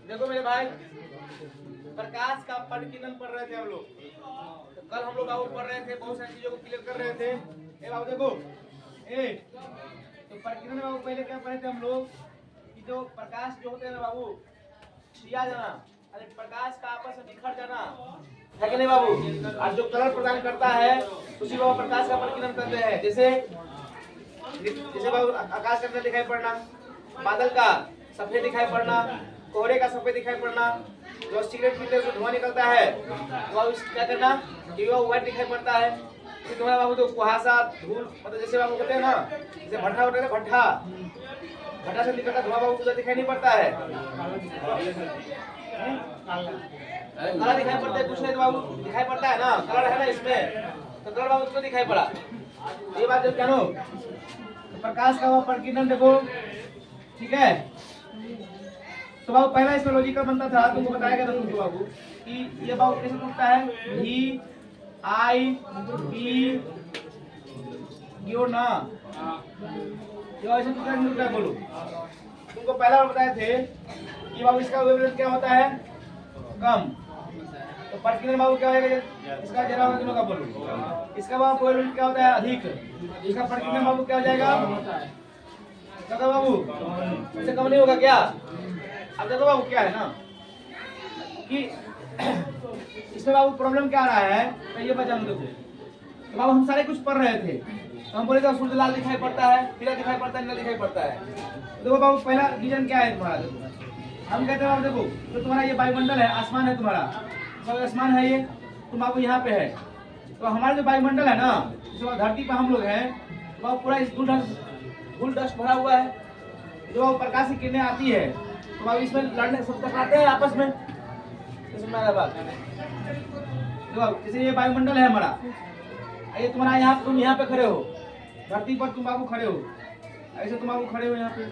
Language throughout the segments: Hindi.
देखो मेरे भाई, प्रकाश का परिकीर्णन पढ़ रहे थे हम लोग। तो कल हम लोग बाबू पढ़ रहे थे, बहुत सारी चीजों को क्लियर कर रहे थे। ए बाबू देखो, ए तो परिकीर्णन में बाबू पहले क्या पढ़े थे हम लोग कि जो प्रकाश जो होते हैं ना बाबू, दिया जाना, अरे प्रकाश का आपस में बिखर जाना है कि नहीं बाबू। और जो कलर प्रदान करता है उसी को प्रकाश का परिकीर्णन करते हैं। जैसे बाबू आकाश के अंदर दिखाई पड़ना, बादल का सफेद दिखाई पड़ना, कोहरे का सफेद दिखाई पड़ना, जो सिगरेट पीते हैं धुआं निकलता है वो क्या करना कि वो व्हाइट दिखाई पड़ता है। फिर तुम्हारा बाबू तो कुहासा धूल, मतलब जैसे बाबू कहते हैं ना, जैसे भट्ठा होता है, भट्ठा से निकलता धुआं बाबू उधर दिखाई नहीं पड़ता है, कलर दिखाई पड़ता है। कुछ नहीं तो बाबू दिखाई पड़ता है ना, कलर है ना इसमें, तो कलर बाबू क्यों दिखाई पड़ा। ये बात जब जानो तो प्रकाश का वो परिकीर्णन देखो, ठीक है। तो बाबू पहला इसमें लॉजिक का बनता था, तुमको बताया गया था तुमको बाबू कि ये बाबू कैसे टूटता है, V I P क्यों ना, ये ऐसे टूटता है बोलो। तुमको पहला बार बताए थे कि बाबू इसका वेवलेंथ क्या होता है, कम। तो परिकीर्णन बाबू क्या होगा, इसका जरा दिनों का बोलो। इसका बाबू वेवलेंथ क्या होता है, अधिक। इसका परिकीर्णन बाबू क्या हो जाएगा, क्या बाबू, इससे कम नहीं होगा क्या। अब देखो बाबू क्या है ना कि इसमें बाबू प्रॉब्लम क्या आ रहा है, तो ये बचा लो। देखो तो बाबू हम सारे कुछ पढ़ रहे थे, तो हम बोले तो सूर्य लाल दिखाई पड़ता है, पीला दिखाई पड़ता है, नीला दिखाई पड़ता है। देखो बाबू पहला रीजन क्या है तुम्हारा, देखो हम कहते हैं बाबू देखो तो तुम्हारा ये वायुमंडल है, आसमान है तुम्हारा, सब आसमान है ये, तुम बाबू यहाँ पे है। तो हमारा जो वायुमंडल है ना, जो धरती पर हम लोग हैं, तो बाबू पूरा इस धूल डस्ट भरा हुआ है। जो बाबू प्रकाश की किरणें आती है तो बाबू इसमें लड़ने सब टकराते हैं आपस में, बात। तो जैसे ये वायुमंडल है हमारा, ये तुम्हारा यहाँ, तुम यहाँ पे खड़े हो धरती पर, तुम बाबू खड़े हो ऐसे, तुम बाबू खड़े हो यहाँ पे,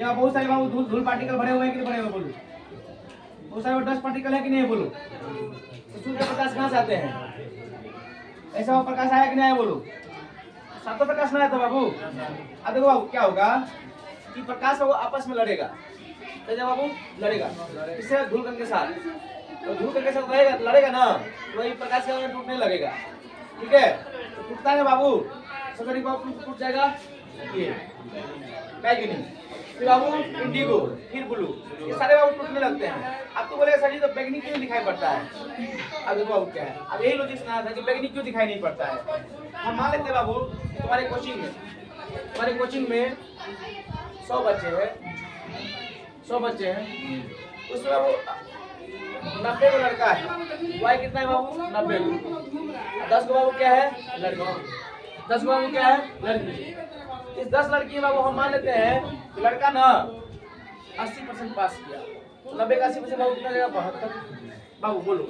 यहाँ बहुत सारे बाबू धूल पार्टिकल भरे हुए हैं कि नहीं भरे हुए बोलो, बहुत सारे डस्ट पार्टिकल है कि नहीं बोलो। तो सूर्य का प्रकाश कहाँ से आते हैं, ऐसा प्रकाश आया कि नहीं आया बोलो, सातों प्रकाश में आया था बाबू। अब देखो बाबू क्या होगा कि प्रकाश वो आपस में लड़ेगा, तो जब बाबू लड़ेगा किससे, धूल कण के साथ, तो धूल कण के साथ लड़ेगा ना, तो वही प्रकाश का टूटने लगेगा, ठीक है। तो टूटता है बाबू, सबसे बाबू टूट जाएगा ये बैगनी, फिर बाबू इंडिगो, फिर ब्लू, ये सारे बाबू टूटने लगते हैं। अब तो बोलेगा सर जी तो बैगनी क्यों दिखाई पड़ता है। अब देखो बाबू क्या है, अब यही लॉजिक सुना था कि बैगनी क्यों दिखाई नहीं पड़ता है। हम मान लेते हैं बाबू तुम्हारे कोचिंग में 100 बच्चे हैं, 100 बच्चे हैं, उसमें बाबू 90 को लड़का है, वाई कितना है बाबू 90 को, 10 को बाबू क्या है लड़का, 10 को बाबू क्या है लड़की। इस 10 लड़की बाबू हम मान लेते हैं लड़का ना 80% पास किया, तो 90 का 80% बाबू कितना जाएगा 72 बाबू बोलो।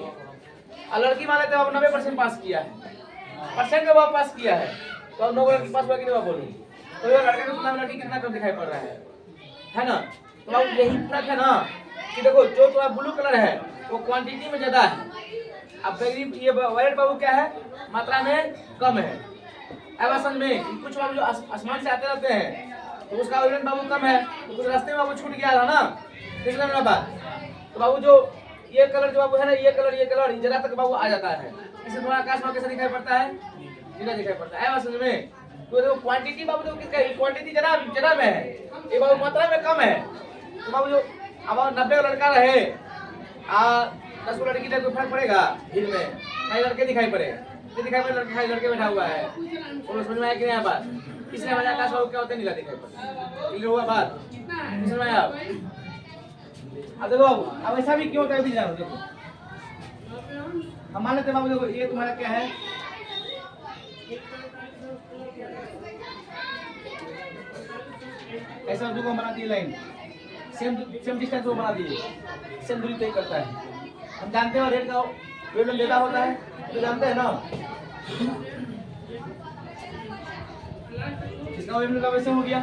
और लड़की मान लेते हैं बाबू 90% पास किया है, परसेंट में बाबू पास किया है, तो 9 लड़की पास हुआ कि नहीं बोलो। तो ये लड़का कितना, लड़की कितना कम दिखाई पड़ रहा है ना। तो बाबू यही फर्क है ना कि देखो जो तुम्हारा ब्लू कलर है वो क्वांटिटी में ज्यादा है, अब ये वायलेट बाबू क्या है, मात्रा में कम है। अब असल में कुछ बाबू जो आसमान से आते रहते हैं तो उसका वायलेट बाबू कम है, तो कुछ रास्ते में बाबू छूट गया था ना, इसलिए मेरा बात। तो बाबू जो ये कलर जो बाबू है ना, ये कलर जगह तक बाबू आ जाता है, इससे तुम्हारा आकाश में कैसे दिखाई पड़ता है, नीला दिखाई पड़ता है असल में। तो देखो क्वांटिटी बाबू जो किसका, क्वांटिटी जरा में है, ये बाबू मात्रा में कम है। तो बाबू जो अब 90 का लड़का रहे 10 को लड़की को फर्क पड़ेगा, भीड़ में खाली लड़के दिखाई पड़े, दिखाई पड़े लड़के, खाली लड़के बैठा हुआ है, और समझ में आया कि नहीं बात। इसलिए हमारे आकाश बाबू क्या होते हैं, नीला दिखाई पड़ता है, हुआ बात समझ में आया। अब देखो बाबू अब ऐसा भी क्यों होता है भी जानो। देखो हम मान लेते बाबू, देखो ये तुम्हारा क्या है, ऐसा देखो हम बना दिए लाइन, सेम डिस्टेंस वो बना दिए, सेम दूरी तय करता है। हम जानते हैं रेड का वेवलेंथ ज्यादा होता है, तो जानते हैं ना, इसका वेवलेंथ वैसे हो गया।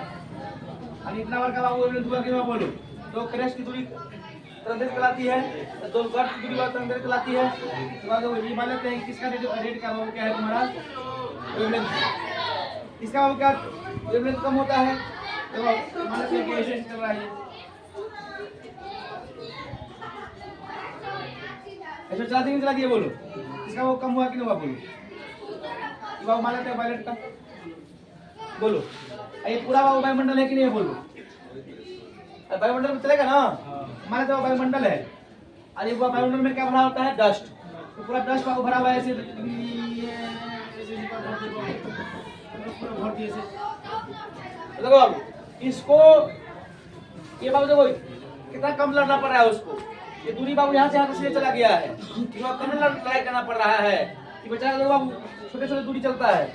अब इतना बार का बाबू वेवलेंथ हुआ कि मैं बोलूं, तो क्रस्ट की दूरी तरंगें चलाती है, तो गर्त की दूरी बार तरंगें चलाती है। तो ये मान लेते हैं कि किसका रेड का बाबू क्या है तुम्हारा वेवलेंथ, इसका बाबू क्या वेवलेंथ कम होता है, तो मान लेते हैं कि ऐसे चल रहा है। ऐसे चला देंगे चला दिए बोलो, इसका वो कम हुआ कि नहीं हुआ बोलो, बाबू मान लेते हैं पायलट का बोलो, ये पूरा बाबू वायुमंडल है कि नहीं है बोलो, वायुमंडल में चलेगा ना, मान लेते हैं वायुमंडल है, अरे वायुमंडल में क्या भरा होता है डस्ट, तो पूरा डस्ट बाबू भरा हुआ है ऐसे, देखो बाबू इसको, ये बाबू देखो कितना कम लड़ना पड़ रहा है उसको, ये दूरी बाबू यहाँ से यहाँ से चला गया है, कम लड़ाई करना पड़ रहा है कि बेचारा देखो बाबू छोटे छोटे दूरी चलता है,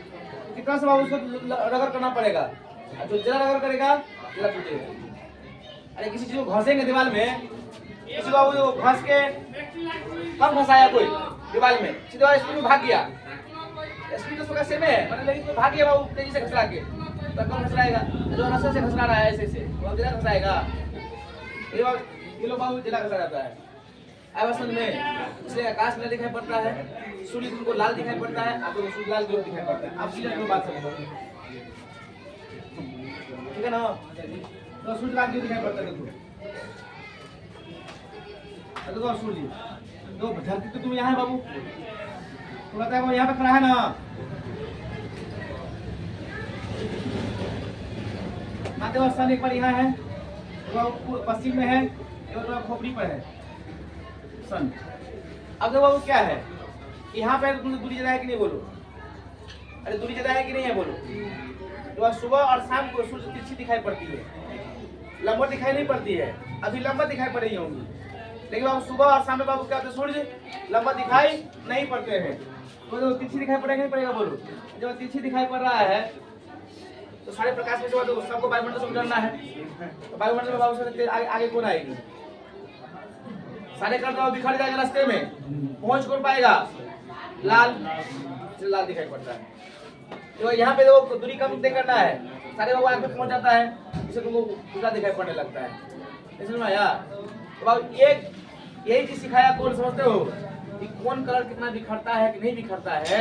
कितना से बाबू उसको रगड़ करना पड़ेगा, जो जरा रगड़ करेगा जरा टूटेगा। अरे किसी चीज को घसेंगे दीवार में, किसी बाबू जो घस के कम घसाया कोई दीवार में, सीधा स्पीड में भाग गया, स्पीड तो उसका सेम है मतलब, लेकिन भाग गया बाबू तेजी से घसरा के, तो कम घसराएगा, जो रस्से से घसरा रहा है ऐसे से वो जरा घसराएगा, ये लोग बाबू जला घसरा जाता है। अब असल में इसलिए आकाश में दिखाई पड़ता है, सूर्य तुमको लाल दिखाई पड़ता है, आपको सूर्य लाल ग्लो दिखाई पड़ता है। आप सीधा दो बात समझो, ठीक है ना, तो सूर्य लाल ग्लो दिखाई पड़ता है, देखो सूर्य तो धरती तो तुम यहाँ है बाबू, तो कहता है वो यहाँ पे खड़ा है ना, माते वो सन एक बार यहाँ है, वो पश्चिम में है, तो खोपड़ी पर है सन। अब देखो वो क्या है, यहाँ पे तुमने दूरी ज्यादा है कि नहीं बोलो, अरे दूरी ज्यादा है कि नहीं है बोलो, तो सुबह और शाम को सूर्य तिरछी दिखाई पड़ती है, लंबा दिखाई नहीं पड़ती है, अभी लंबा दिखाई पड़ रही होंगी, लेकिन बाबू सुबह और शाम में बाबू क्या होता है सूर्य लंबा दिखाई नहीं पड़ते हैं, तो तिरछी दिखाई पड़ेगा नहीं पड़ेगा बोलो, जब तिरछी दिखाई पड़ रहा है तो सारे प्रकाश में तो सबको वायुमंडल से गुजरना है, तो वायुमंडल में बाबू से आगे कौन आएगी, सारे कण बिखर जाएगा रास्ते में, पहुंच कौन पाएगा, लाल लाल दिखाई पड़ता है, तो यहाँ पे देखो दूरी कम तय करना है, सारे बाबू आगे पहुंच जाता है, इसे तुमको पूरा दिखाई पड़ने लगता है, समझ में आया। तो बाबू एक यही चीज सिखाया, कौन समझते हो कि कौन कलर कितना बिखरता है कि नहीं बिखरता है,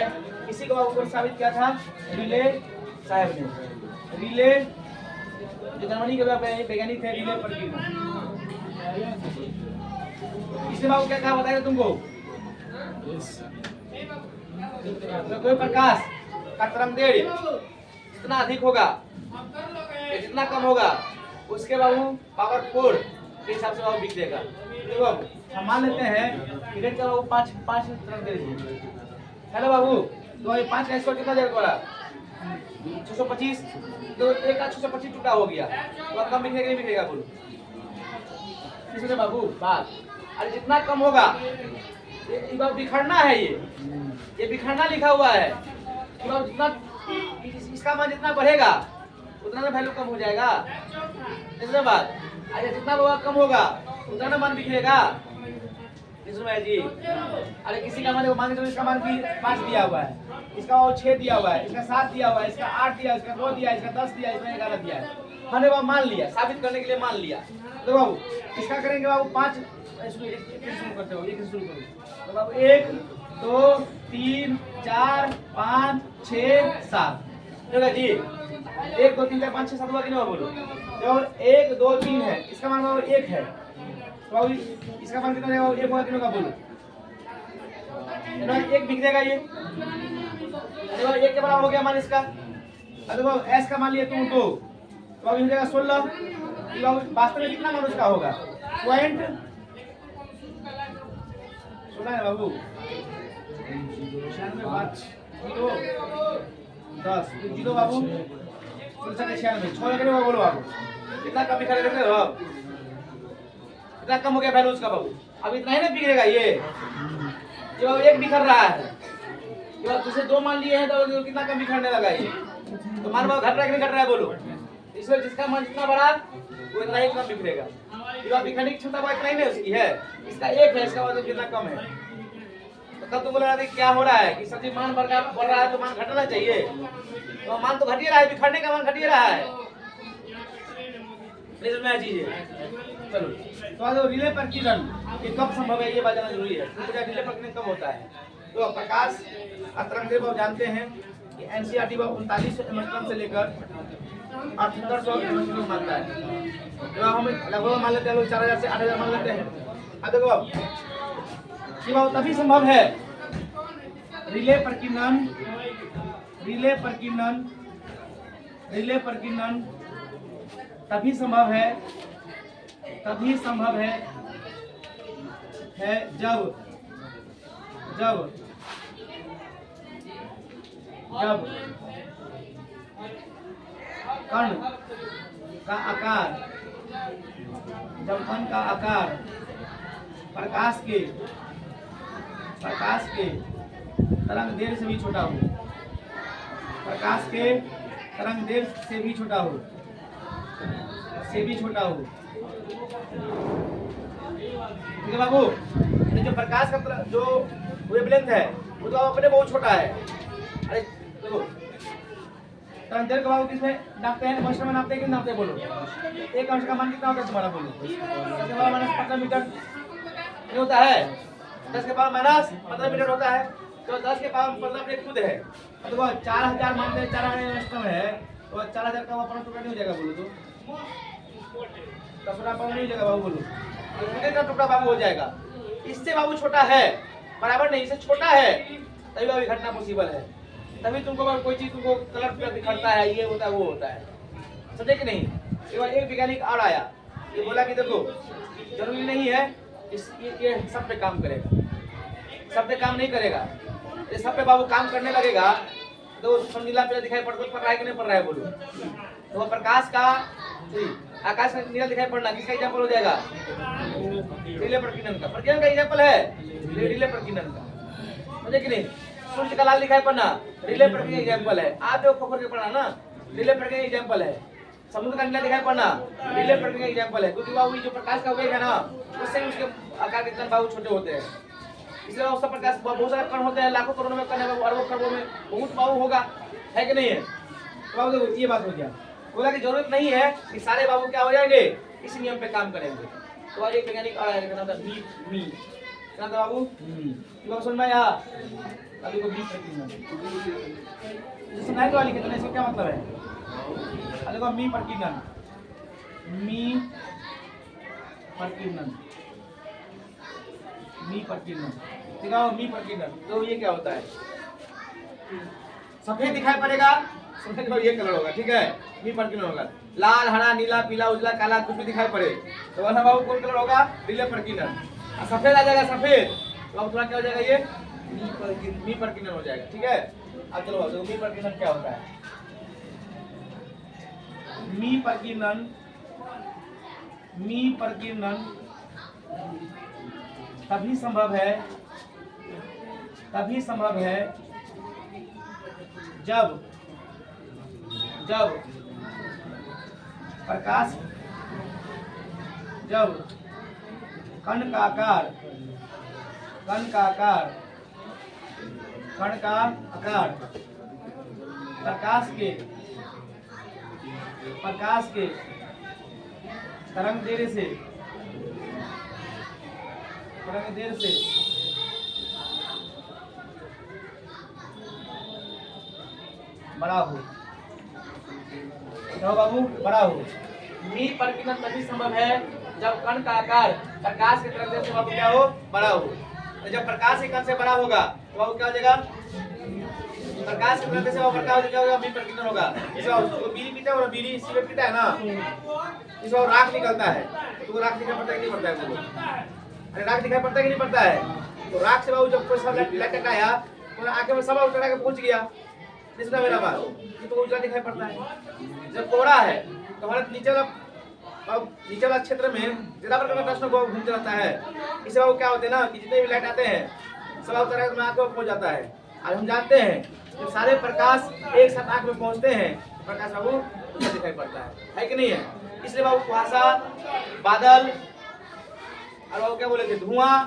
इसी को बाबू को साबित किया था रिले साहब ने, रिले जो जर्मनी के वैज्ञानिक थे रिले परकिन, इसने बाबू क्या कहा बताएगा तुमको, तो कोई प्रकाश का तरंगदैर्घ्य जितना अधिक होगा या जितना कम होगा उसके बाबू पावर 4 के हिसाब से बाबू बिखरेगा। देखो बाबू हम मान लेते हैं कि रेड का बाबू 5 तरंगदैर्घ्य है ना बाबू, तो ये 5 का स्क्वायर कितना देगा बड़ा 625, तो एक का 625 टुकड़ा हो गया, तो अब कम बिखरेगा नहीं बिखरेगा बोलो, इसलिए बाबू बात, अरे जितना कम होगा ये बाबू बिखरना है, ये बिखरना लिखा हुआ है कि बाबू जितना इसका मान जितना बढ़ेगा उतना ना वैल्यू कम हो जाएगा, इसलिए बात, अरे जितना बाबू कम होगा उतना ना मान बिखरेगा, इसमें जी अरे किसी का मान मान इसका मान 5 दिया हुआ है, इसका 6 दिया हुआ है, इसका 7 दिया हुआ है, इसका 8 दिया, इसका 9 दिया, इसका 10 दिया, इसका 11 दिया है, हमने बाबू मान लिया, साबित करने के लिए मान लिया, तो बाबू इसका करेंगे बाबू 5 शुरू करते हो, एक शुरू करो, तो बाबू 1 2 3 4 5 6 7 ठीक है जी, 1 2 3 4 5 6 7 हुआ कि नहीं बोलो, जब 1 2 3 है इसका मान बाबू 1 है, तो बाबू इसका मान कितना देगा 1 होगा कि नहीं बोलो, एक बिखरेगा ये, देखो 1 के बराबर हो गया मान इसका, अब देखो s का मान लिया तुम 2, तो अब हो जाएगा 16, ये बाबू वास्तव में कितना मान उसका होगा पॉइंट 16 है बाबू, 10 जीरो बाबू 96 6 लगे बोलो बाबू, कितना कम बिखर देख रहे हो, कितना कम हो गया वैल्यू उसका बाबू, अब इतना ही ना बिखरेगा ये बाबू 1 बिखर रहा है, ये बाबू दूसरे 2 मान लिए हैं तो कितना कम बिखरने लगा ये, तो मान बाबू घट रहा है कि नहीं घट रहा है बोलो, इसलिए जिसका मान जितना बड़ा वो इतना ही कम बिखरेगा, ये बाबू बिखरने की क्षमता इतना ही नहीं उसकी है, इसका 1 है, इसका मतलब कितना कम है, तो कब तो बोल रहा था क्या हो रहा है कि सब्जी मान बढ़ रहा है तो मान घटना चाहिए, तो मान तो घट ही रहा है, बिखरने का मान घट ही रहा है, चलो तो रिले प्रकीर्णन ये कब संभव है ये बात जानना जरूरी है, रिले प्रकीर्णन कब होता है, तो प्रकाश तरंगदैर्घ्य आप जानते हैं कि एनसीईआरटी 39 एंगस्ट्रॉम से लेकर 7800 एंगस्ट्रॉम मानता है, तो हम लगभग मान लेते हैं 4000 से 8000 मान लेते हैं। अब देखो अब ये बाबू तभी संभव है, रिले प्रकीर्णन, रिले प्रकीर्णन, रिले प्रकीर्णन तभी संभव है, तभी संभव है जब जब जब कण का आकार, जब कण का आकार प्रकाश के तरंग दैर्घ्य से भी छोटा हो, प्रकाश के तरंग दैर्घ्य से भी छोटा हो, ठीक है बाबू। जो प्रकाश का जो वेवलेंथ है वो तो अपने बहुत छोटा है। अरे देखो तरंग दैर्घ्य बाबू किसमें नापते हैं, मास्टर में नापते हैं कि नापते हैं, बोलो। एक अंश का मान कितना होता है तुम्हारा, बोलो। 10⁻15 मीटर नहीं होता है, 10 के पावर -15 मीटर होता है, तो 10 के पावर 15 अपने खुद है। तो 4000 मानते हैं, 4000 सिस्टम है, तो 4000 का 15 टुकड़ा नहीं हो जाएगा, बोलो तो 10 टुकड़ा नहीं हो जाएगा बाबू, बोलो। तो का टुकड़ा बाबू हो जाएगा। इससे बाबू छोटा है, बराबर नहीं, इससे छोटा है, तभी बाबू घटना पॉसिबल है। तभी तुमको कोई चीज तुमको कलर पे दिखता है, ये होता है वो होता है, समझे कि नहीं। एक वैज्ञानिक और आया, ये बोला कि देखो जरूरी नहीं है ये सब पे काम करेगा, सब पे काम नहीं करेगा। ये सब पे बाबू काम करने लगेगा तो नीला पीला दिखाई पड़ रहा है कि नहीं पड़ रहा है, बोलो। तो वो प्रकाश का आकाश का नीला दिखाई पड़ना किसका एग्जाम्पल हो जाएगा, नीले प्रकीर्णन का। प्रकीर्णन का एग्जाम्पल है नीले प्रकीर्णन का, समझे कि नहीं। सूर्य का लाल दिखाई पड़ना नीले प्रकीर्णन एग्जाम्पल है। आप जो खोखर के पढ़ा ना, नीले प्रकीर्णन एग्जाम्पल है। समुद्र का नीला दिखाई पड़ना नीले प्रकीर्णन एग्जाम्पल है, क्योंकि बाबू जो प्रकाश का वेग है ना, उससे उसके आकार कितने बाबू छोटे होते हैं, इसलिए उसका प्रकाश बहुत सारे कण होते हैं, लाखों करोड़ों में कण है, अरबों खरबों में बहुत बाबू होगा, है कि नहीं है। तो बाबू देखो ये बात हो गया, बोला कि जरूरत नहीं है कि सारे बाबू क्या हो जाएंगे, इस नियम पे काम करेंगे। तो आज एक वैज्ञानिक आ रहा है, नाम था मी क्या था बाबू, बाबू सुन में यहाँ अभी को मी प्रकीर्णन सुनाई तो वाली कितने, इसका क्या मतलब है। देखो मी प्रकीर्णन, मी प्रकीर्णन, मी प्रकीर्णन, ठीक है। मी प्रकीर्णन तो ये क्या होता है, सफेद दिखाई पड़ेगा, सफेद ये कलर होगा, ठीक है। मी प्रकीर्णन होगा, लाल हरा नीला पीला उजला काला कुछ भी दिखाई पड़े तो वह बाबू कौन कलर होगा, नीले प्रकीर्णन। सफेद आ जाएगा सफेद तो अब थोड़ा क्या हो जाएगा, ये मी प्रकीर्णन हो जाएगा, ठीक है। अब चलो देखो मी प्रकीर्णन क्या होता है। मी प्रकीर्णन, मी प्रकीर्णन तभी संभव है, तभी संभव है जब जब प्रकाश, जब कण का आकार, कण का आकार, कण का आकार प्रकाश के तरंग दैर्घ्य से, तरंग दैर्घ्य से बड़ा हो, तो बाबू बड़ा हो। मी प्रकीर्णन तभी संभव है जब कण का आकार प्रकाश के तरंग दैर्घ्य से बाबू क्या हो, बड़ा हो। तो जब प्रकाश के कण से बड़ा होगा तो बाबू क्या हो जाएगा, प्रकाश के तरंग दैर्घ्य से बाबू बड़ा हो जाएगा, मी प्रकीर्णन होगा। जो बीड़ी पीता है वो बीड़ी सिगरेट पीता है ना, इसमें राख निकलता है, तो वो राख दिखाई पड़ता है कि नहीं पड़ता है, बोलो। अरे राख दिखाई पड़ता है कि नहीं पड़ता है, तो राख से बाबू जब कोई सब लाइट टकराया तो आगे में सब उठा के पहुंच गया, इसका मेरा बात तो उजला दिखाई पड़ता है। जब कोहरा है तो हमारे नीचे वाला क्षेत्र में ज्यादा प्रकार का प्रश्न घूमते रहता है, इससे बाबू क्या होते हैं ना कि जितने भी लाइट आते हैं सब तरह में आंख में पहुंच जाता है। आज हम जानते हैं जब सारे प्रकाश एक साथ आंख में पहुंचते हैं प्रकाश बाबू उजला दिखाई पड़ता है कि नहीं है। इसलिए बाबू कुहासा, बादल और बाबू क्या बोले थे, धुआं,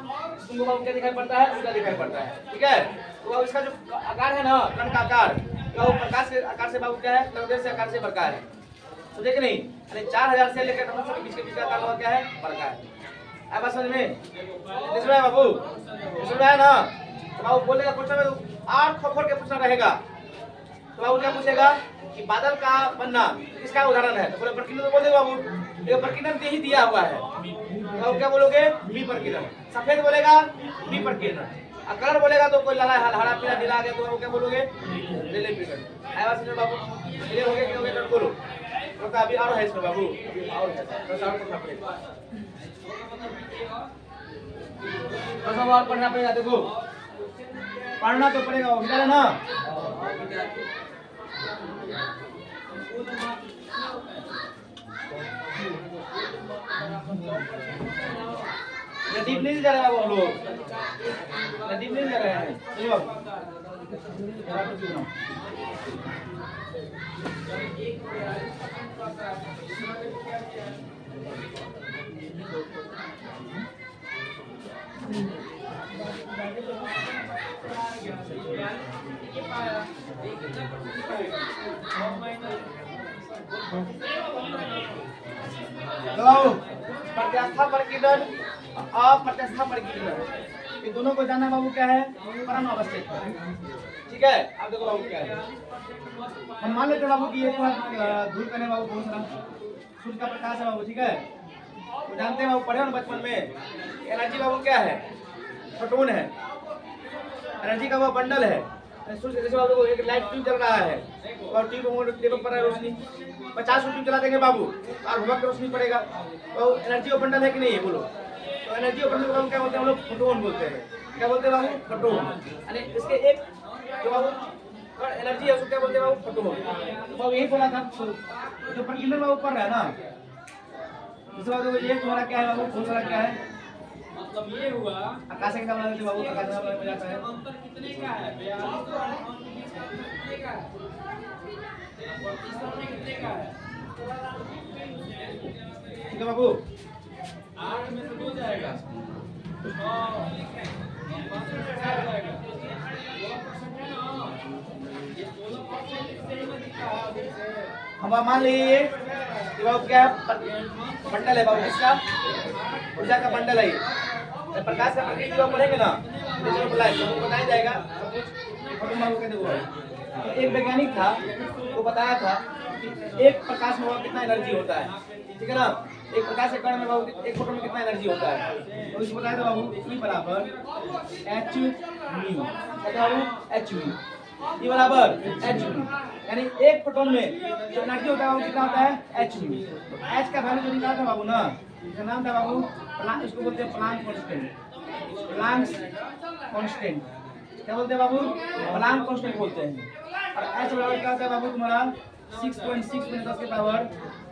तुमको बाबू क्या दिखाई पड़ता है, उजला दिखाई पड़ता है, ठीक है। तो इसका जो आकार है ना, कण का आकार, तो प्रकाश के आकार से बाबू क्या है, तरंग से आकार से बड़का है, समझे कि नहीं। अरे 4000 से लेकर के बीच के आकार क्या है, बड़का है। अब बात समझ में, इसमें है बाबू, इसमें है ना। तो बाबू बोलेगा क्वेश्चन में और खोखोर के पूछना रहेगा, तो बाबू क्या पूछेगा कि बादल का बनना इसका उदाहरण है, तो बोले प्रकीर्णन, तो बोल दे बाबू ये प्रकीर्णन ही दिया हुआ है, तो क्या बोलोगे? बी प्रकीर्णन। सफेद बोलेगा बी प्रकीर्णन, और कलर बोलेगा तो कोई लाला हरा पीला नीला आ गया तो वो क्या बोलोगे? नीले विकर्ण। आया बात समझ बाबू? क्लियर हो गया? क्या हो गया? बोलो। तो अभी और है इसमें बाबू, और है तो और पढ़ना पड़ेगा, तो सब और पढ़ना पड़ेगा। देखो पढ़ना तो पड़ेगा, वो विचार है ना। नदीप नहीं जा रहे हैं वो लोग, नदीप नहीं जा रहे हैं। चलो प्रत्यास्था प्रकीर्णन, अप्रत्यास्था प्रकीर्णन, ये दोनों को जानना बाबू क्या है? परम आवश्यक है। ठीक है, आप देखो बाबू क्या है। हम मान लेते हैं बाबू कि ये धूल करने बाबू बहुत सारा सूर्य का प्रकाश है बाबू। ठीक है, तो जानते हैं बाबू, पढ़े हो ना बचपन में, एनर्जी बाबू क्या है? फोटोन है। एनर्जी का वो बंडल है। सूर्य जैसे बाबू एक लाइट ट्यूब जल रहा है और ट्यूब पर रोशनी 50 ट्यूब जला देंगे बाबू और भुवक रोशनी पड़ेगा, तो एनर्जी वो बंडल है कि नहीं है? बोलो। तो एनर्जी वो बंडल को क्या बोलते हैं हम लोग? फोटोन बोलते हैं। क्या बोलते हैं बाबू? फोटोन। यानी इसके एक जो बाबू एनर्जी है उसको क्या बोलते हैं बाबू? फोटोन। बाबू यही बोला था, जो प्रकीर्णन बाबू पढ़ रहा है ना, इसके बाद ये तुम्हारा क्या है बाबू? कौन सा क्या है? मतलब ये हुआ आकाश का नाम लेते बाबू, आकाश का नाम जाता है। अंतर कितने का है? 42 कितने का है? 32 कितने का है? ठीक है बाबू, 8 में से 2 जाएगा, 5 में से 4 जाएगा, 16% है ना, ये 16% इससे में दिखा है। हम मान लीजिए कि बाबू क्या बंडल है बाबू, किसका? ऊर्जा का बंडल है। प्रकाश का प्रकृति जो पढ़ेंगे ना, तो बताया जाएगा सब कुछ। तो एक वैज्ञानिक था, वो बताया था कि एक प्रकाश में कितना एनर्जी होता है। ठीक है ना, एक प्रकाश के कण में बाबू एक फोटोन में कितना एनर्जी होता है, तो इसको बताया था बाबू E बराबर h म्यू। क्या बाबू? h mu. E बराबर h म्यू, यानी एक फोटोन में जो एनर्जी होता है वो कितना होता है? h mu. तो h का वैल्यू जो निकाला था बाबू ना, इसका नाम था बाबू, इसको बोलते हैं प्लांक कांस्टेंट। प्लांक कांस्टेंट क्या बोलते हैं बाबू? प्लांक कांस्टेंट बोलते हैं। और h बराबर क्या होता है बाबू तुम्हारा? 6.6 में 10 के पावर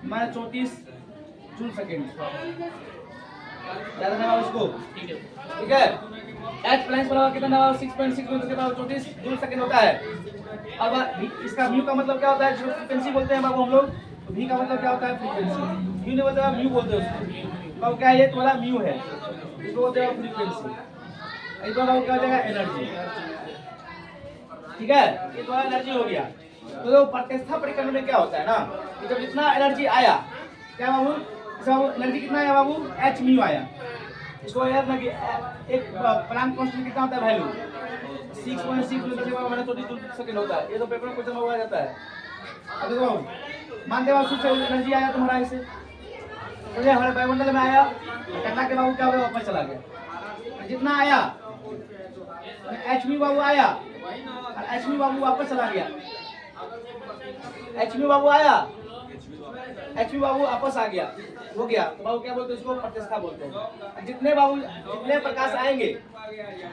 -34 जूल सेकंड। याद रखना बाबू इसको, ठीक है। h प्लांक बराबर कितना बाबू? 6.6 में 10 के पावर 34 जूल सेकंड होता है। अब इसका म्यू का मतलब क्या होता है? जो फ्रीक्वेंसी बोलते हैं बाबू हम लोग, तो v का मतलब क्या होता है? फ्रीक्वेंसी। म्यू नहीं बोलते, म्यू बोलते हैं उसको। बाबू क्या है? ये तुम्हारा म्यू है, इसको बोलते हैं फ्रीक्वेंसी। इस बाबू क्या हो जाएगा? एनर्जी। ठीक है, ये तुम्हारा एनर्जी हो गया। तो प्रत्यास्था प्रकीर्णन में क्या होता है ना, कि जब जितना एनर्जी आया, क्या बाबू? एनर्जी कितना आया बाबू? h म्यू आया। इसको याद ना कि एक प्लांक कांस्टेंट कितना होता है? वैल्यू 6.6 में 10 के पावर -34 सेकंड होता है। ये तो पेपर में क्वेश्चन में आ जाता है। अब देखो, मानते हो सूर्य से एनर्जी आया तुम्हारा, इसे तो हमारे वायुमंडल में आया, टकरा के बाबू क्या हुआ? वापस चला गया। जितना आया h म्यू बाबू आया, और h म्यू बाबू वापस चला गया। h म्यू बाबू आया, h म्यू बाबू वापस आ गया, हो गया। तो बाबू क्या बोलते हैं? इसको प्रत्यास्था बोलते हैं। जितने बाबू जितने प्रकाश आएंगे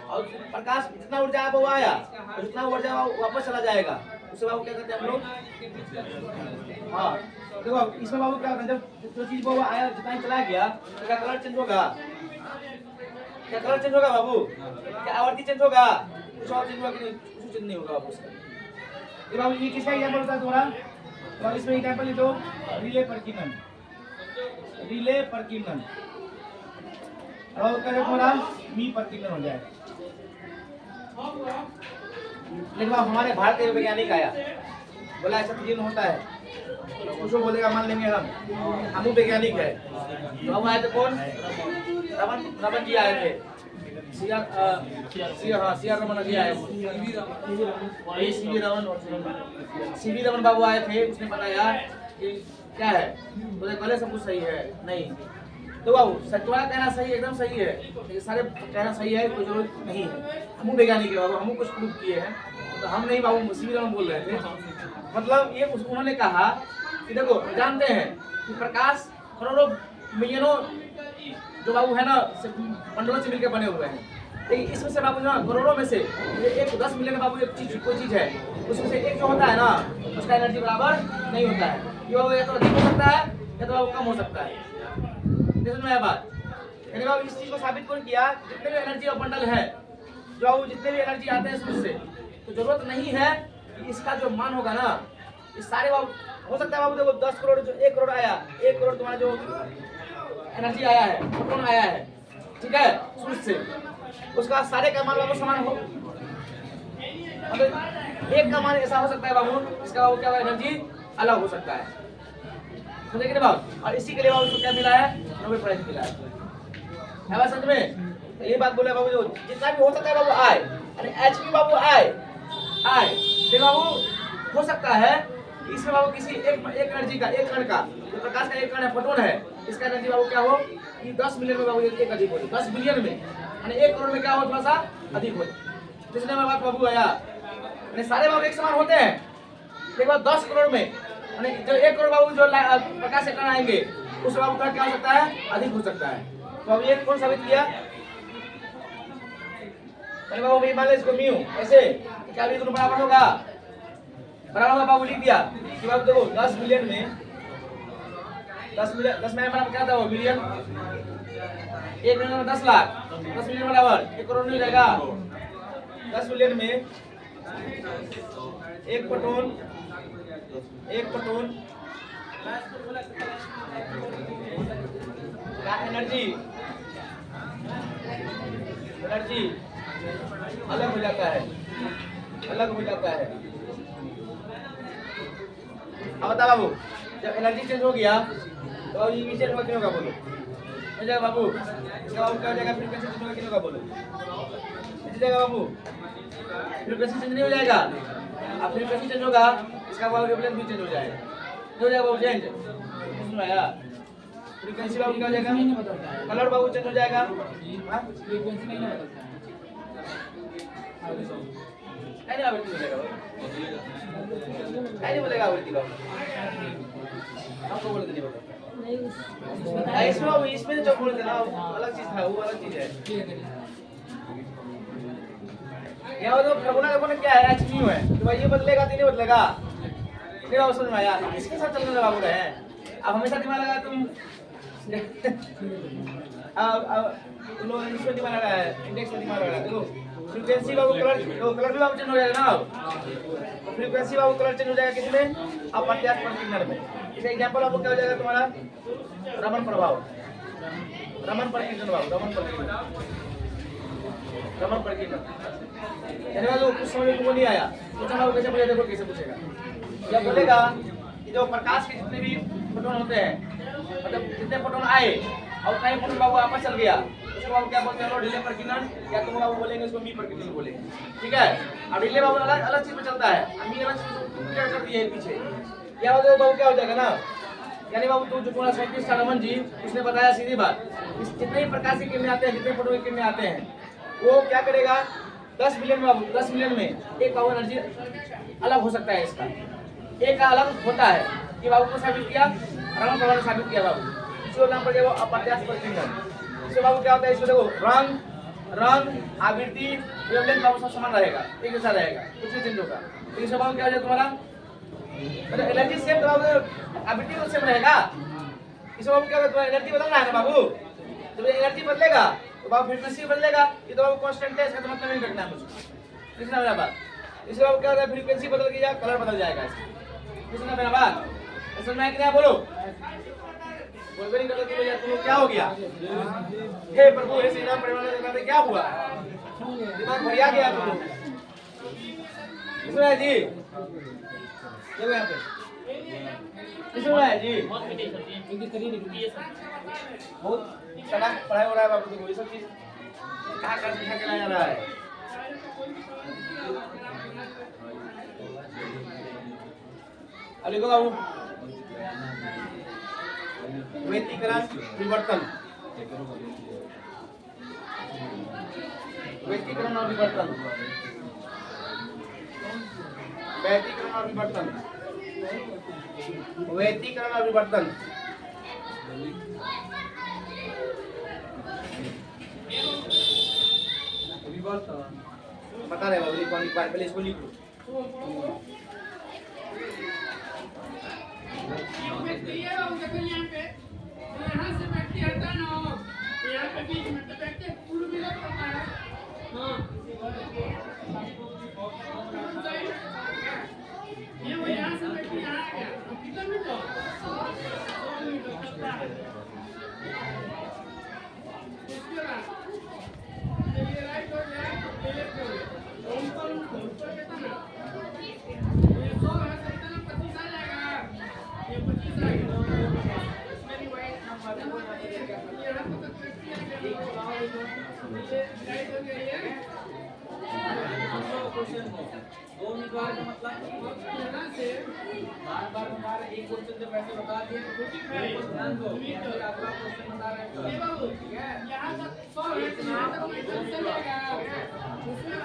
और प्रकाश जितना ऊर्जा वो आया, तो जितना ऊर्जा वापस चला जाएगा, उसे बाबू क्या कहते हैं हम लोग? हाँ, देखो इसमें बाबू क्या होता है? जब जो चीज बाबू आया जितना चला गया, तो क्या कलर चेंज होगा? क्या कलर चेंज होगा बाबू? क्या आवर्ती चेंज होगा? कुछ और चेंज होगा कि नहीं? कुछ चेंज नहीं होगा बाबू उसका। ये बाबू ये किसका एग्जांपल होता है तुम्हारा? और इसमें एग्जांपल ले दो, रिले प्रकीर्णन। रिले प्रकीर्णन और क्या तुम्हारा? मी प्रकीर्णन हो जाएगा। लेकिन हमारे भारत के वैज्ञानिक आया, बोला ऐसा प्रकीर्णन होता है, उसको बोलेगा मान लेंगे हम वैज्ञानिक है। तो हम आए थे कौन? रमन जी आए थे, सीआर रमन जी आए थे, सीवी रमन बाबू आए थे। उसने बताया कि क्या है, बोले पहले सब कुछ सही है, नहीं तो बाबू तुम्हारा कहना सही एकदम सही है, ये सारे कहना सही है, कोई जरूरत नहीं है। हम वैज्ञानिक है बाबू, हम कुछ प्रूव किए हैं, तो हम नहीं बाबू सिविल में बोल रहे थे। मतलब ये उन्होंने कहा कि देखो जानते हैं कि प्रकाश करोड़ों मिलियनों जो बाबू है ना मंडलों से मिलकर बने हुए हैं, लेकिन इसमें से बाबू ना करोड़ों में से एक 10 मिलियन बाबू एक चीज कोई चीज है, उसमें से एक जो होता है ना उसका एनर्जी बराबर नहीं होता है, ये बाबू या तो अधिक हो सकता है या तो बाबू कम हो सकता है। समझ में आया बात? यानी बाबू इस चीज को साबित कौन किया, जितने भी एनर्जी और बंडल है, जो बाबू जितने भी एनर्जी आते हैं सूर्य से, तो जरूरत नहीं है कि इसका जो मान होगा ना इस सारे बाबू हो सकता है बाबू देखो 10 करोड़ जो 1 करोड़ आया, 1 करोड़ तुम्हारा जो एनर्जी आया है, फोटोन आया है, ठीक है सूर्य से, उसका सारे का मान बाबू समान हो, मतलब एक का मान ऐसा हो सकता है बाबू इसका बाबू क्या एनर्जी अलग हो सकता है, समझे कि नहीं बाबू? और इसी के लिए बाबू को क्या मिला है, नोबेल प्राइज मिला है बात समझ में? तो ये बात बोले बाबू जो जितना भी हो सकता है बाबू आए, अरे एच भी बाबू आए फिर बाबू हो सकता है इसमें बाबू किसी एक एनर्जी का एक कण का जो प्रकाश का एक कण है फोटोन है, इसका एनर्जी बाबू क्या हो कि 10 मिलियन में बाबू एक अधिक हो, 10 बिलियन में यानी 1 करोड़ में क्या हो थोड़ा सा अधिक हो, जिसने में बात बाबू आया यानी सारे बाबू एक समान होते हैं, एक बार 10 करोड़ में यानी जो 1 करोड़ बाबू जो प्रकाश के कण आएंगे उस बाबू का क्या हो सकता है अधिक हो सकता है। तो अब ये कौन साबित किया, बाबू भी मान ले इसको म्यू ऐसे क्या भी दोनों बराबर होगा, बराबर होगा बाबू लिख दिया कि बाबू देखो 10 मिलियन में 10 में बराबर क्या था वो मिलियन, 1 मिलियन में 10 लाख, 10 मिलियन बराबर 1 करोड़ नहीं रहेगा, 10 मिलियन में एक फोटोन का एनर्जी अलग हो जाता है, अब बता बाबू जब एनर्जी चेंज हो गया तो ये भी चेंज होगा क्यों होगा बोलो, हो जाएगा बाबू इसका बाबू क्या हो जाएगा फ्रीक्वेंसी चेंज होगा क्यों होगा बोलो, इस जाएगा बाबू फ्रीक्वेंसी चेंज नहीं हो जाएगा, अब फ्रीक्वेंसी चेंज होगा इसका बाबू वेवलेंथ भी चेंज हो जाएगा, हो जाएगा बाबू चेंज, सुन रहा है फ्रीक्वेंसी बाबू क्या हो जाएगा, कलर बाबू चेंज हो जाएगा, हां फ्रीक्वेंसी नहीं बदलता है नहीं आवृत्ति हो जाएगा, नहीं बोलेगा आवृत्ति बाबू आपको बोल देने बता नहीं इसमें इसमें जो बोलते ना अलग चीज था, वो अलग चीज है, यहाँ तो फॉर्मूला देखो ना क्या है एच म्यू है, तो भाई ये बदलेगा कि नहीं बदलेगा, नहीं बाबू समझ में आया, इसके साथ चलने बाबू रहे हैं अब हमेशा दिमाग लगा तुम लो इसमें दिमाग लगा है इंडेक्स में दिमाग लगा देखो फ्रीक्वेंसी बाबू कलर भी बाबू चेंज हो जाएगा ना, अब फ्रीक्वेंसी बाबू कलर चेंज हो जाएगा किसमें अप्रत्यास्थ परिकिरण में, इसका एग्जांपल आपको क्या हो जाएगा तुम्हारा रमन प्रभाव, रमन परिकिरण बाबू रमन परिकिरण यानी बाबू कुछ समझ में नहीं आया सोचा बाबू कैसे पूछेगा, देखो कैसे पूछेगा, जब बोलेगा कि जो प्रकाश के जितने भी फोटोन होते हैं मतलब जितने फोटोन आए और कई फोटोन बाबू आपस चल गया उसको बाबू क्या बोलते हैं रिले प्रकीर्णन या तुम बाबू बोलेंगे उसको मी प्रकीर्णन बोलेंगे, ठीक है। अब रिले बाबू अलग चीज में चलता है, मी अलग चीज कर दिए पीछे क्या होता है बाबू क्या हो जाएगा ना, यानी बाबू तू जो तुम्हारा साइंटिस्ट था रमन जी उसने बताया सीधी बात जितने भी प्रकाश की किरणें आते हैं जितने फोटोन की किरणें आते हैं वो क्या करेगा 10 मिलियन में बाबू 10 मिलियन में एक बाबू एनर्जी अलग हो सकता है, इसका एक का अलग होता है, ये बाबू को साबित किया रमन प्रभाव ने साबित किया बाबू, इसको नाम पड़ गया वो अप्रत्यास्थ परिकिरण, इससे बाबू क्या होता है इसको देखो रंग आवृत्ति वेवलेंथ बाबू सब समान रहेगा, एक जैसा रहेगा, कुछ नहीं चेंज होगा, तो इससे बाबू क्या हो जाएगा तुम्हारा मतलब एनर्जी सेम तो बाबू आवृत्ति तो सेम रहेगा, इससे बाबू क्या होगा तुम्हारा एनर्जी बदलना है ना बाबू, जब एनर्जी बदलेगा तो बाबू फ्रीक्वेंसी बदलेगा, ये तो बाबू कांस्टेंट है, इसका तो मतलब नहीं रखना है मुझे, इसमें मेरा बात इससे बाबू क्या होता है फ्रीक्वेंसी बदल गया कलर बदल जाएगा, इसमें मेरा बात समझ में क्या बोलो बोलबे नहीं करते तुम यार तुम क्या हो गया, हे प्रभु हे श्री राम परिवार क्या हुआ दिमाग भरिया गया तुम इसमें जी देखो यहाँ पे इसमें जी बहुत सारा पढ़ाई हो रहा है बाबू देखो ये सब चीज कहाँ कर सिखा के लाया रहा है, अब देखो बाबू व्यतिकरण विवर्तन व्यक्तिकरण और विवर्तन, व्यक्तिकरण और विवर्तन, व्यक्तिकरण और विवर्तन। बता रहे बाबू, लिखो एक बार पहले इसको लिखो। यहाँ से व्यक्ति हटा ना हो, यहाँ पे बीच में तो व्यक्ति पूर्ण विरोध करता है। हाँ, ये वो यहाँ से व्यक्ति यहाँ आ गया, कितना मिनट हो? 2 मिनट लगता है। उसके बाद ये राइट हो गया, ये लेफ्ट हो गया, ऊपर कितना ना? ये 100 है, 25 आ जाएगा, ये 25 आ गया। दो उम्मीदवार का मतलब यहाँ से बार एक क्वेश्चन जब ऐसे बता दिए ध्यान दो, अगला क्वेश्चन बता रहे हैं यहाँ तक 100 है, यहाँ तक क्वेश्चन चलेगा, उसमें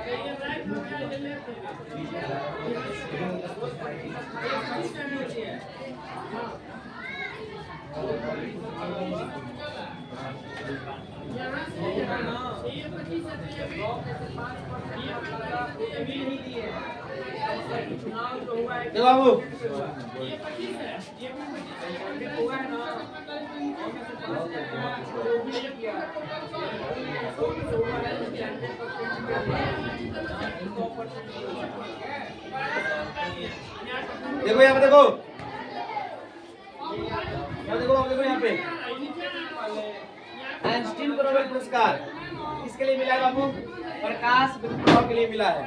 ये राइट हो गया, ये लेफ्ट हो गया। यहाँ से ये 25 है, तो ये भी नहीं दिए। चुनाव जो हुआ है, देखो बाबू, ये 25 है, ये भी 25 हुआ है ना। देखो यहाँ पे, देखो यहाँ देखो, देखो यहाँ पे आइंस्टीन को नोबेल पुरस्कार किसके लिए मिला है बाबू? प्रकाश प्रभाव के लिए मिला है,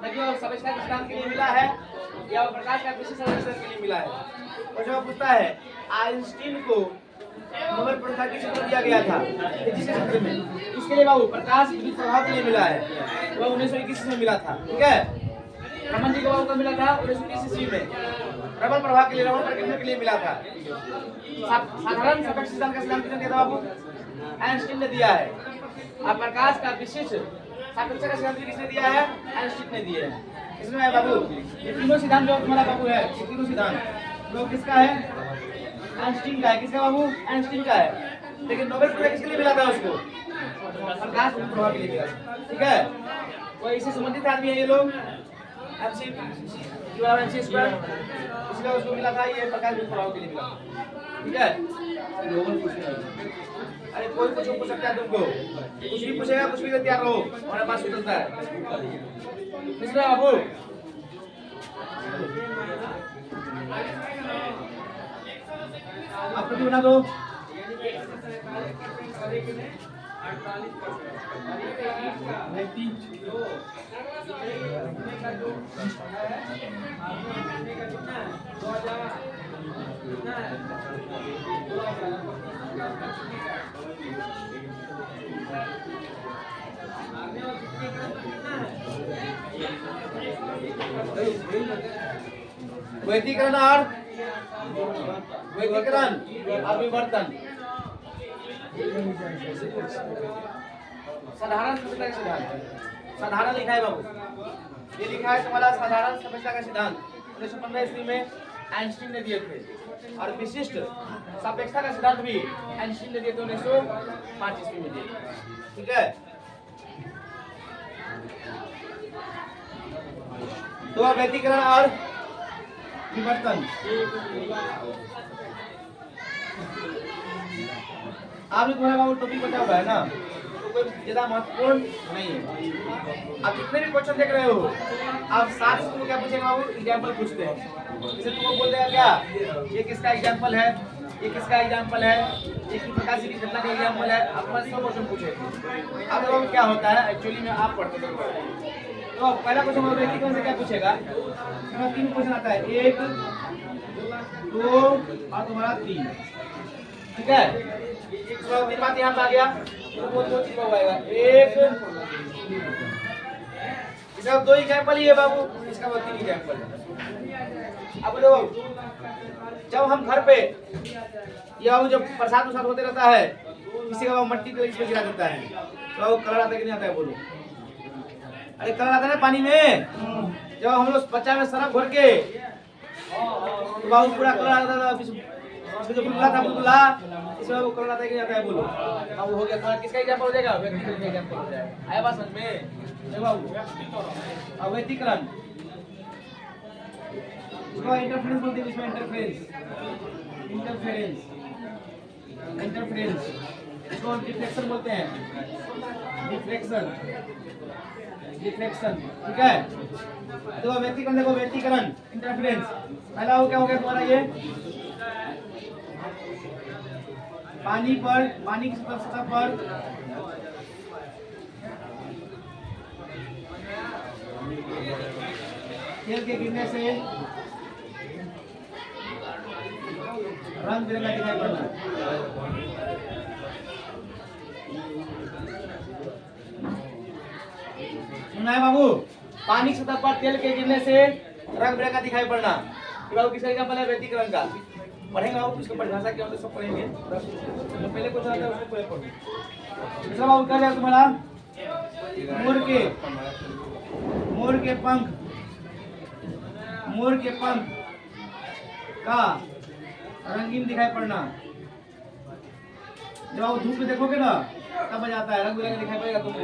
देखिए आविष्कार सिद्धांत के लिए मिला है या प्रकाश का विशेष आविष्कार के लिए मिला है। और जब पूछता है आइंस्टीन को नोबेल पुरस्कार किस क्षेत्र में दिया गया था, जिस क्षेत्र में, इसके लिए बाबू प्रकाश विद्युत प्रभाव के लिए मिला है, वह 1921 में मिला था। ठीक है, रमन जी को बाबू को मिला था 1921 ईस्वी में, प्रबल प्रभाव के लिए, रमन प्रकाश के लिए मिला था। साधारण सापेक्ष सिद्धांत का सिद्धांत किसने दिया था बाबू? आइंस्टीन ने दिया है। अब प्रकाश का विशिष्ट सापेक्ष का सिद्धांत किसने दिया है? आइंस्टीन ने दिया है। इसमें है बाबू ये तीनों सिद्धांत जो तुम्हारा बाबू है, ये तीनों सिद्धांत वो किसका है? आइंस्टीन का है। किसका बाबू? आइंस्टीन का है। लेकिन नोबेल पुरस्कार किसके लिए मिला था उसको? प्रकाश प्रभाव के लिए मिला। ठीक है, वो इससे संबंधित आदमी है ये लोग, एमसी स्क्वायर, इसलिए उसको मिला था, ये प्रकाश प्रभाव के लिए मिला। ठीक है, अरे कोई कुछ पूछ सकता है तुमको, कुछ भी पूछेगा, कुछ भी तैयार रहो, हमारे पास सुनता है। तीसरा बाबू आप कुछ बना दो। व्यक्तिकरण और व्यक्तिकरण अभिवर्तन, साधारण समस्या का सिद्धांत, साधारण लिखा है बाबू, ये लिखा है तुम्हारा साधारण समस्या का सिद्धांत 1915 ईस्वी में आइंस्टीन ने दिए थे, और विशिष्ट सापेक्षता का सिद्धांत भी आइंस्टीन ने दिए थे 1905 ईस्वी में दिए। ठीक है, तो व्यक्तिकरण और विवर्तन, आपने तुम्हारा बाबू टॉपिक बचा हुआ है ना, तो कोई ज्यादा महत्वपूर्ण नहीं है। आप जितने भी क्वेश्चन देख रहे हो, आप साथ से तुमको क्या पूछेंगे बाबू? एग्जाम्पल पूछते हैं। जैसे तुमको बोल देगा क्या, ये किसका एग्जाम्पल है, ये किसका एग्जाम्पल है, ये किस प्रकार की घटना का एग्जाम्पल है, आप बस 100 क्वेश्चन पूछेंगे। अब देखो क्या होता है, एक्चुअली में आप पढ़ते हो तो पहला क्वेश्चन व्यक्तिकरण से क्या पूछेगा? इसमें 3 क्वेश्चन आता है, 1 2 और तुम्हारा 3। ठीक है, तीन बात यहाँ पे आ गया, तो वो 2 चीज होगा। एक इसका 2 एग्जाम्पल ही है बाबू, इसका 3 एग्जाम्पल है। अब देखो जब हम घर पे या वो जब प्रसाद उसाद होते रहता है, किसी का वो मट्टी को इसमें गिरा देता है, तो वो कलर आता है कि नहीं आता है बोलो? अरे कलर आता है ना पानी में। जब हम लोग बच्चा में सरफ घोर के तो बाबू पूरा कलर आता था, उसका जो बुलबुला था बुलबुला, इसमें वो कलर आता है कि नहीं आता है बोलो? अब वो हो गया कलर। किसका एग्जाम्पल हो जाएगा? व्यक्तिकरण का एग्जाम्पल हो जाएगा। आया बात समझ में? देखो बाबू, अब व्यक्तिकरण इसको इंटरफेरेंस बोलते हैं। इसमें इंटरफेरेंस इंटरफेरेंस इसको डिफ्लेक्शन बोलते हैं। डिफ्लेक्शन ठीक है। देखो व्यक्तिकरण, देखो व्यक्तिकरण इंटरफेरेंस। पहला हो क्या हो गया तुम्हारा? ये पानी की सतह पर तेल के गिरने से रंग बिरंगा दिखाई पड़ना। सुना है बाबू? पानी की सतह पर तेल के गिरने से रंग बिरंगा दिखाई पड़ना। बाबू किसका एग्जाम्पल है? व्यक्तिकरण का। पढ़ेंगे बाबू, इसको परिभाषा क्या होता है सब पढ़ेंगे। तो पहले कुछ आता है उसको पहले पढ़ो। दूसरा बाबू क्या है तुम्हारा? मोर के पंख का रंगीन दिखाई पड़ना। जब आप धूप में देखोगे ना तब मजा आता है, रंग बिरंगा दिखाई पड़ेगा तुमको।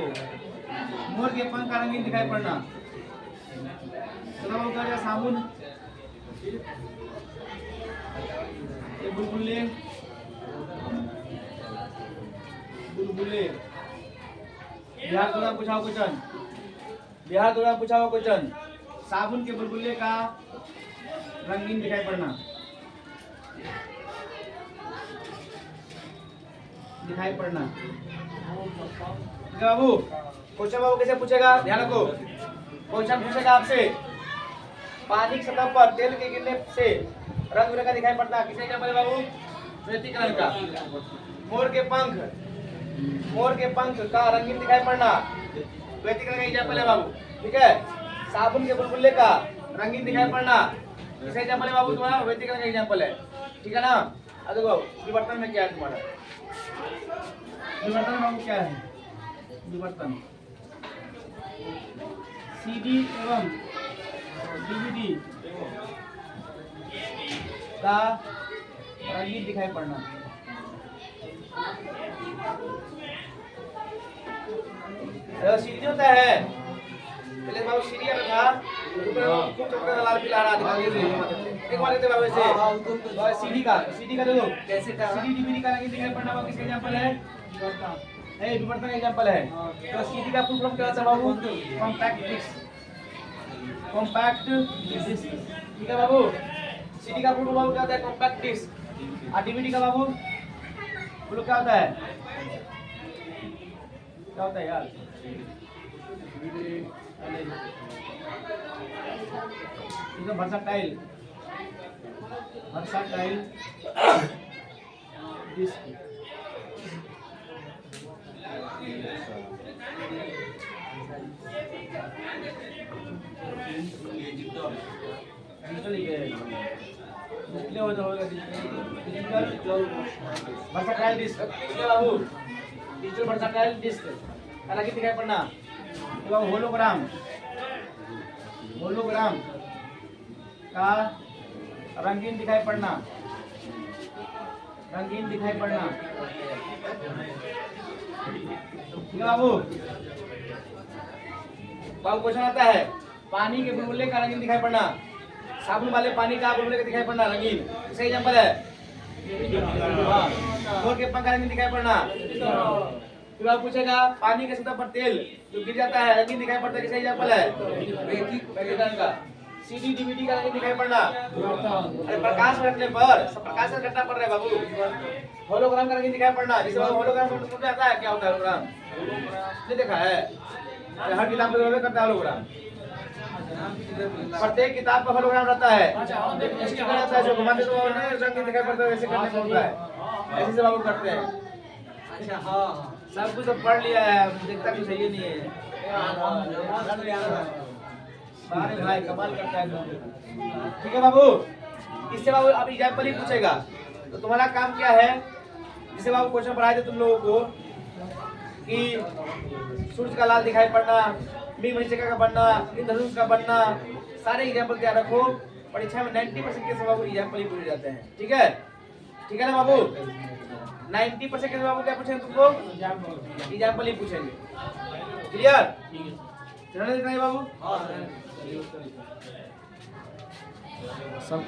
मोर के पंख का रंगीन दिखाई पड़ना। तो क्या साबुन, ये बुलबुले बिहार द्वारा पूछा हुआ क्वेश्चन। साबुन के बुलबुले का रंगीन दिखाई पड़ना। बाबू क्वेश्चन बाबू कैसे पूछेगा? ध्यान रखो, क्वेश्चन पूछेगा आपसे पानी की सतह पर तेल के गिरने से रंग बिरंगा दिखाई पड़ता। किसे क्या बोले बाबू? व्यक्तिकरण का। मोर के पंख का रंगीन दिखाई पड़ना व्यक्तिकरण का एग्जाम्पल है बाबू। ठीक है। साबुन के बुलबुले का रंगीन दिखाई पड़ना किसे एग्जाम्पल है बाबू? तुम्हारा व्यक्तिकरण का एग्जाम्पल है। ठीक है ना? अब देखो विवर्तन में क्या है तुम्हारा? विवर्तन बाबू क्या है? विवर्तन सीडी एवं डीवीडी का रंगीन दिखाई पड़ना। सीडी होता है पहले बाबू, सीरियल था खूब चक्कर लाल पीला रहा एक बार लेते बाबू ऐसे सीडी का देखो कैसे था। सीडी डीवीडी का रंगीन दिखाई पड़ना किसका एग्जांपल है? विवर्तन का एग्जांपल है। तो सीडी का फुल फॉर्म क्या होता है बाबू? Compact disc. ठीक है बाबू। सीडी का फुल फॉर्म क्या होता है? Compact disc. और डीवीडी का बाबू फुल क्या होता है? क्या होता है यार? Versatile disc. वर्सटाइल डिस्क बाबू, डिजिटल वर्सटाइल डिस्क अलग दिखाई पड़ना। होलोग्राम का रंगीन दिखाई पड़ना। बाबू क्वेश्चन आता है पानी के बुलबुले का रंगीन दिखाई पड़ना। साबुन वाले पानी का बुलबुले का दिखाई पड़ना रंगीन, इसका एग्जांपल है। मोर के पंख का रंगीन दिखाई पड़ना। फिर आप पूछेगा पानी के सतह पर तेल जो गिर जाता है रंगीन दिखाई पड़ता है, किसका एग्जांपल है? व्यक्तिकरण का। सीडी डीवीडी का रंगीन दिखाई पड़ना। अरे प्रकाश रखने पर प्रकाश से घटना पड़ रहा है बाबू। होलोग्राम का रंगीन दिखाई पड़ना। जैसे होलोग्राम समझ आता है क्या होता है? होलोग्राम नहीं देखा है? हर किताब में करता है होलोग्राम। प्रत्येक किताब पर होलोग्राम रहता है। जो घुमाते तो रंगीन दिखाई पड़ता है, वैसे करने को होता है। ऐसे से बाबू करते हैं। अच्छा हाँ, सब कुछ तो पढ़ लिया है, देखता कुछ सही नहीं है। अरे भाई कमाल करता है। ठीक है बाबू। इससे बाबू अब एग्जाम्पल ही पूछेगा। तो तुम्हारा काम क्या है, जिसे बाबू क्वेश्चन पढ़ाए थे तुम लोगों को कि सूरज का लाल दिखाई पड़ना, मीघ मरीचिका का बनना, इंद्रधनुष का बनना, सारे एग्जाम्पल तैयार रखो। परीक्षा में 90% केस बाबू एग्जाम्पल ही पूछे जाते हैं। ठीक है, ठीक है ना बाबू? 90% केस बाबू क्या पूछेंगे तुमको? एग्जाम्पल ही पूछेंगे। क्लियर? चलो नहीं बाबू? सब